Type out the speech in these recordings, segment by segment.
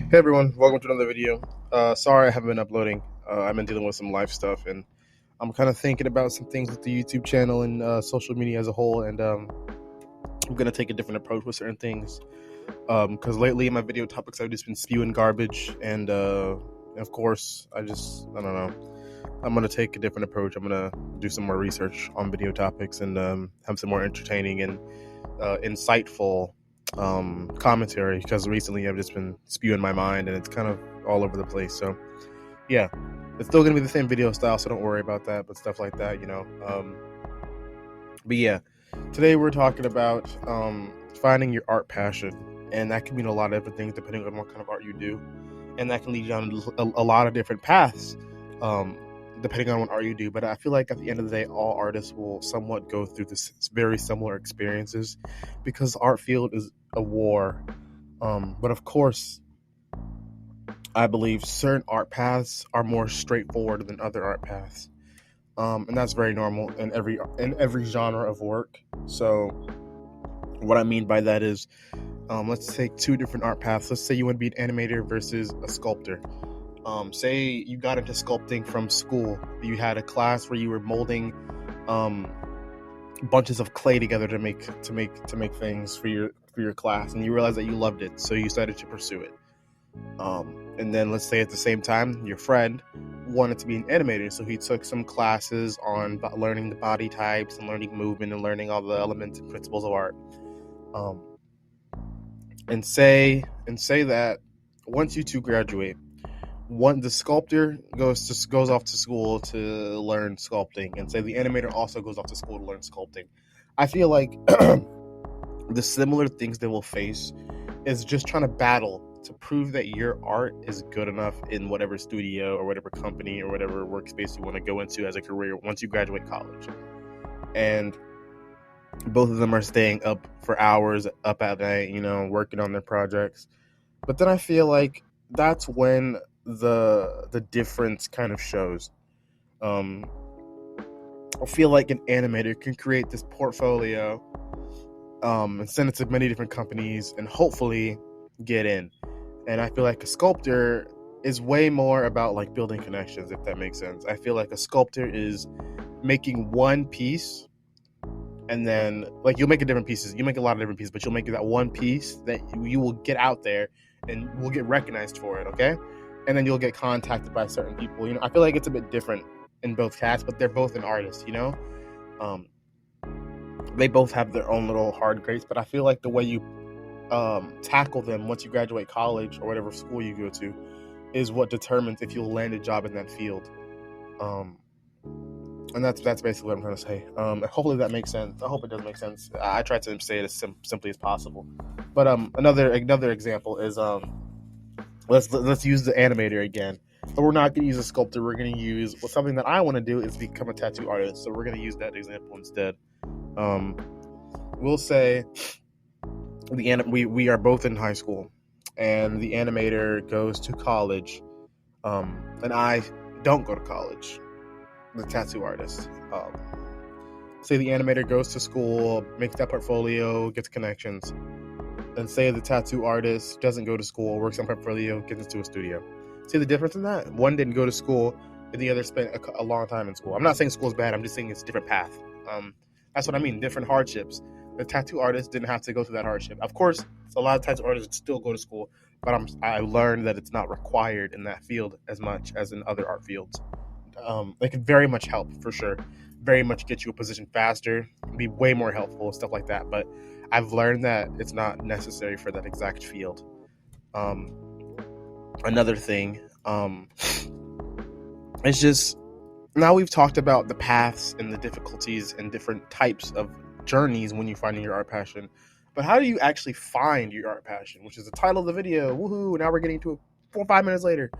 Hey everyone, welcome to another video. Sorry I haven't been uploading. I've been dealing with some life stuff, and I'm kind of thinking about some things with the YouTube channel and social media as a whole. And I'm gonna take a different approach with certain things. Because lately in my video topics, I've just been spewing garbage, and of course, I don't know. I'm gonna take a different approach. I'm gonna do some more research on video topics and have some more entertaining and insightful commentary, because recently I've just been spewing my mind and it's kind of all over the place. So yeah, it's still gonna be the same video style, so don't worry about that. But stuff like that. But yeah, today we're talking about finding your art passion, and that can mean a lot of different things depending on what kind of art you do, and that can lead you down a lot of different paths. Depending on what art you do. But I feel like at the end of the day, all artists will somewhat go through this very similar experiences, because the art field is a war. But of course, I believe certain art paths are more straightforward than other art paths. And that's very normal in every genre of work. So what I mean by that is, let's take two different art paths. Let's say you want to be an animator versus a sculptor. Say you got into sculpting from school. You had a class where you were molding bunches of clay together to make things for your class, and you realized that you loved it, so you decided to pursue it. And then let's say at the same time, your friend wanted to be an animator, so he took some classes on learning the body types and learning movement and learning all the elements and principles of art. And say that once you two graduate, the sculptor goes off to school to learn sculpting, and say the animator also goes off to school to learn sculpting. I feel like the similar things they will face is just trying to battle to prove that your art is good enough in whatever studio or whatever company or whatever workspace you want to go into as a career once you graduate college. And both of them are staying up for hours, up at night, working on their projects. But then I feel like that's when the difference kind of shows. I feel like an animator can create this portfolio, and send it to many different companies and hopefully get in. And I feel like a sculptor is way more about like building connections, if that makes sense. I feel like a sculptor is making one piece, and then like you'll make you make a lot of different pieces, but you'll make that one piece that you will get out there and will get recognized for it, okay? And then you'll get contacted by certain people. I feel like it's a bit different in both casts, but they're both an artist. They both have their own little hard grades, but I feel like the way you tackle them once you graduate college or whatever school you go to is what determines if you'll land a job in that field. And that's basically what I'm trying to say. Hopefully that makes sense. I hope it does make sense. I try to say it as simply as possible. But another example is let's use the animator again. But we're not going to use a sculptor. We're going to use something that I want to do is become a tattoo artist. So we're going to use that example instead. We'll say we are both in high school, and the animator goes to college, and I don't go to college. The tattoo artist. Say the animator goes to school, makes that portfolio, gets connections, and say the tattoo artist doesn't go to school, works on portfolio, gets into a studio. See the difference in that? One didn't go to school, and the other spent a long time in school. I'm not saying school is bad. I'm just saying it's a different path. That's what I mean. Different hardships. The tattoo artist didn't have to go through that hardship. Of course, a lot of tattoo artists still go to school, but I learned that it's not required in that field as much as in other art fields. It can very much help, for sure. Very much get you a position faster, be way more helpful, stuff like that. But I've learned that it's not necessary for that exact field. Another thing, it's just, now we've talked about the paths and the difficulties and different types of journeys when you're finding your art passion. But how do you actually find your art passion, which is the title of the video? Woohoo! Now we're getting to it 4 or 5 minutes later.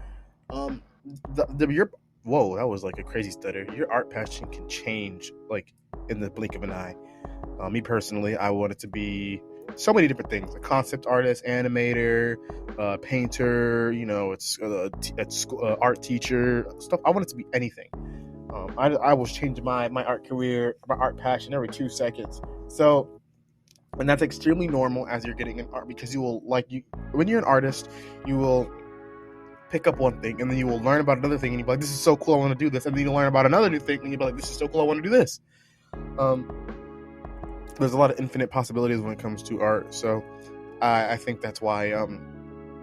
Your Whoa, that was like a crazy stutter. Your art passion can change like in the blink of an eye. Me personally, I wanted to be so many different things: a concept artist, animator, painter. It's art teacher stuff. I wanted to be anything. I was changing my art career, my art passion every 2 seconds. So And that's extremely normal as you're getting an art, because when you're an artist, you will pick up one thing and then you will learn about another thing and you'll be like, this is so cool, I want to do this. And then you'll learn about another new thing and you'll be like, this is so cool, I want to do this. There's a lot of infinite possibilities when it comes to art. So I think that's why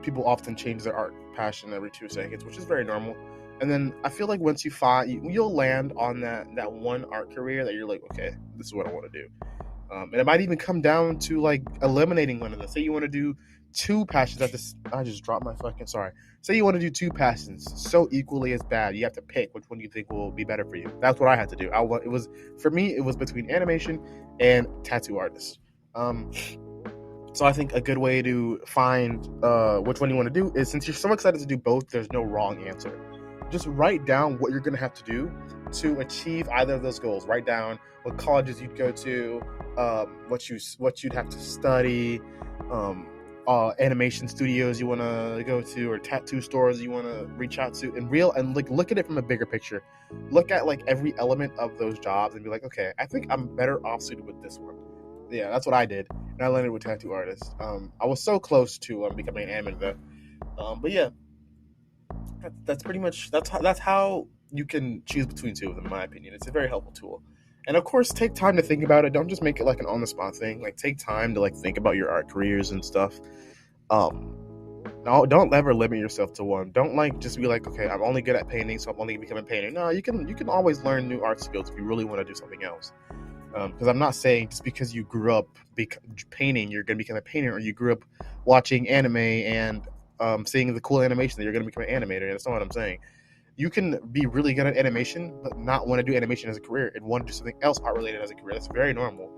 people often change their art passion every 2 seconds, which is very normal. And then I feel like once you'll land on that one art career that you're like, okay, this is what I want to do. And it might even come down to like eliminating one of them. Say you want to do 2 passions at this. I just dropped my fucking. Sorry. Say you want to do 2 passions so equally as bad. You have to pick which one you think will be better for you. That's what I had to do. For me, it was between animation and tattoo artist. So I think a good way to find which one you want to do is, since you're so excited to do both, there's no wrong answer. Just write down what you're going to have to do to achieve either of those goals. Write down what colleges you'd go to, what you'd have to study, animation studios you want to go to, or tattoo stores you want to reach out to, and look at it from a bigger picture. Look at like every element of those jobs and be like, okay, I think I'm better off suited with this one. Yeah, that's what I did, and I landed with tattoo artist. I was so close to becoming an animator though. But yeah, that's pretty much that's how you can choose between 2 of them, in my opinion. It's a very helpful tool. And of course, take time to think about it. Don't just make it like an on-the-spot thing. Like, take time to like think about your art careers and stuff. No, don't ever limit yourself to one. Don't like just be like, okay, I'm only good at painting, so I'm only gonna become a painter. No, you can always learn new art skills if you really want to do something else. Because I'm not saying just because you grew up painting, you're gonna become a painter, or you grew up watching anime and seeing the cool animation that you're gonna become an animator. That's not what I'm saying. You can be really good at animation, but not want to do animation as a career and want to do something else art related as a career. That's very normal.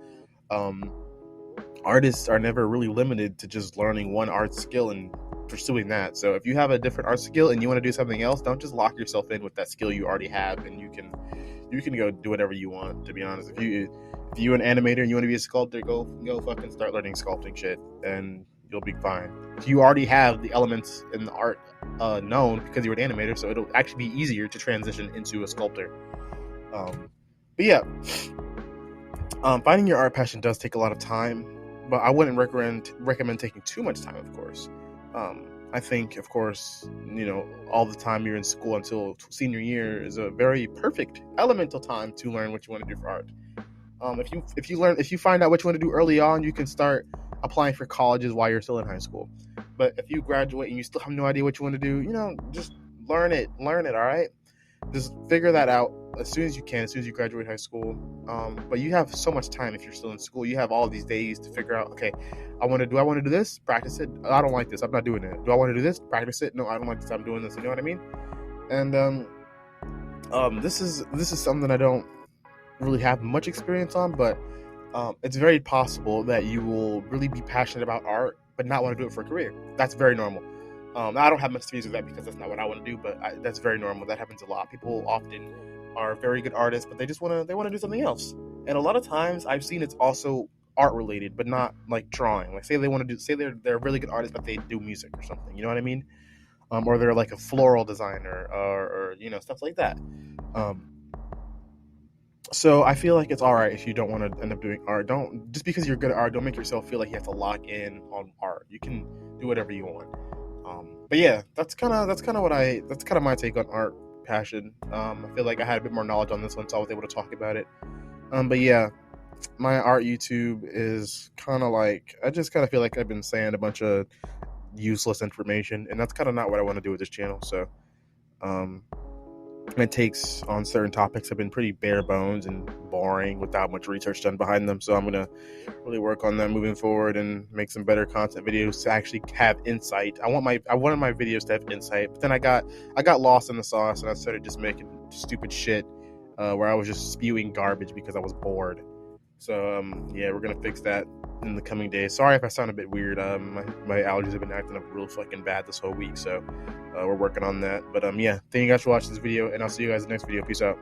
Artists are never really limited to just learning one art skill and pursuing that. So if you have a different art skill and you want to do something else, don't just lock yourself in with that skill you already have, and you can go do whatever you want. To be honest, if you're an animator and you want to be a sculptor, go fucking start learning sculpting shit, and you'll be fine. If you already have the elements in the art known because you're an animator, so it'll actually be easier to transition into a sculptor. But yeah, finding your art passion does take a lot of time, but I wouldn't recommend taking too much time, of course. I think, of course, all the time you're in school until senior year is a very perfect elemental time to learn what you want to do for art. If you find out what you want to do early on, you can start applying for colleges while you're still in high school. But if you graduate and you still have no idea what you want to do, just learn it, all right? Just figure that out as soon as you can, as soon as you graduate high school. But you have so much time if you're still in school. You have all these days to figure out, okay, I want to do this, practice it. I don't like this, I'm not doing it. Do I want to do this? Practice it. No, I don't like this, I'm doing this. You know what I mean? And this is something I don't really have much experience on, but it's very possible that you will really be passionate about art but not want to do it for a career. That's very normal. I don't have much to use with that because that's not what I want to do, but that's very normal. That happens a lot. People often are very good artists, but they want to do something else. And a lot of times I've seen it's also art related, but not like drawing. Like, say they're a really good artist, but they do music or something. You know what I mean? Or they're like a floral designer or stuff like that. So I feel like it's all right if you don't want to end up doing art. Don't, just because you're good at art, don't make yourself feel like you have to lock in on art. You can do whatever you want. But yeah, that's kind of my take on art passion. I feel like I had a bit more knowledge on this one, so I was able to talk about it. But yeah, my art YouTube is kind of like, I just kind of feel like I've been saying a bunch of useless information, and that's kind of not what I want to do with this channel. So my takes on certain topics have been pretty bare bones and boring without much research done behind them. So I'm going to really work on that moving forward and make some better content videos to actually have insight. I wanted my videos to have insight, but then I got lost in the sauce and I started just making stupid shit where I was just spewing garbage because I was bored. So yeah, we're going to fix that in the coming days. Sorry if I sound a bit weird. My allergies have been acting up real fucking bad this whole week, so we're working on that. But yeah, thank you guys for watching this video, and I'll see you guys in the next video. Peace out.